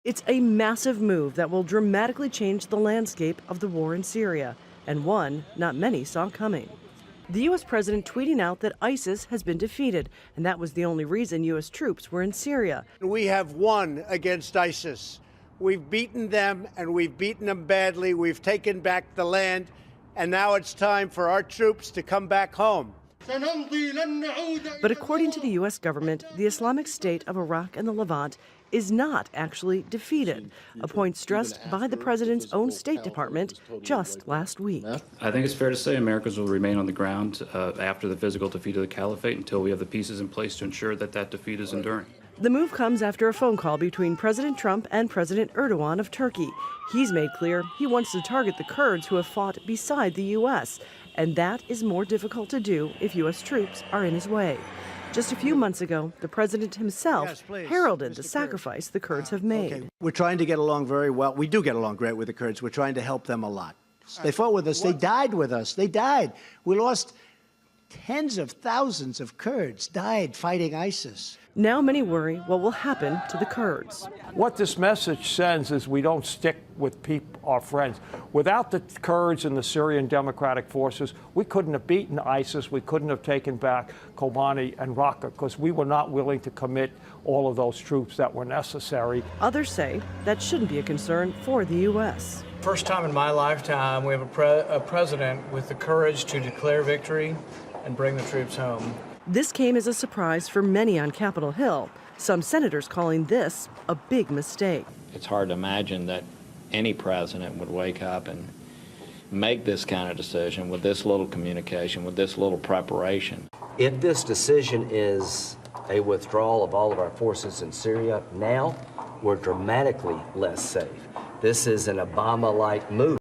It's a massive move that will dramatically change the landscape of the war in Syria, and one not many saw coming. The U.S. president tweeting out that ISIS has been defeated, and that was the only reason U.S. troops were in Syria. We have won against ISIS. We've beaten them, and we've beaten them badly. We've taken back the land, and now it's time for our troops to come back home. But according to the U.S. government, the Islamic State of Iraq and the Levant is not actually defeated, a point stressed by the president's own State Department just last week. I think it's fair to say Americans will remain on the ground after the physical defeat of the caliphate until we have the pieces in place to ensure that that defeat is enduring. The move comes after a phone call between President Trump and President Erdogan of Turkey. He's made clear he wants to target the Kurds who have fought beside the U.S., and that is more difficult to do if U.S. troops are in his way. Just a few months ago, the president himself heralded the sacrifice the Kurds have made. Okay. We're trying to get along very well. We do get along great with the Kurds. We're trying to help them a lot. They fought with us. They died with us. They died. We lost tens of thousands of Kurds died fighting ISIS. Now many worry what will happen to the Kurds. What this message sends is we don't stick with our friends. Without the Kurds and the Syrian Democratic Forces, we couldn't have beaten ISIS. We couldn't have taken back Kobani and Raqqa because we were not willing to commit all of those troops that were necessary. Others say that shouldn't be a concern for the U.S. First time in my lifetime we have a president with the courage to declare victory and bring the troops home. This came as a surprise for many on Capitol Hill, some senators calling this a big mistake. It's hard to imagine that any president would wake up and make this kind of decision with this little communication, with this little preparation. If this decision is a withdrawal of all of our forces in Syria, now we're dramatically less safe. This is an Obama-like move.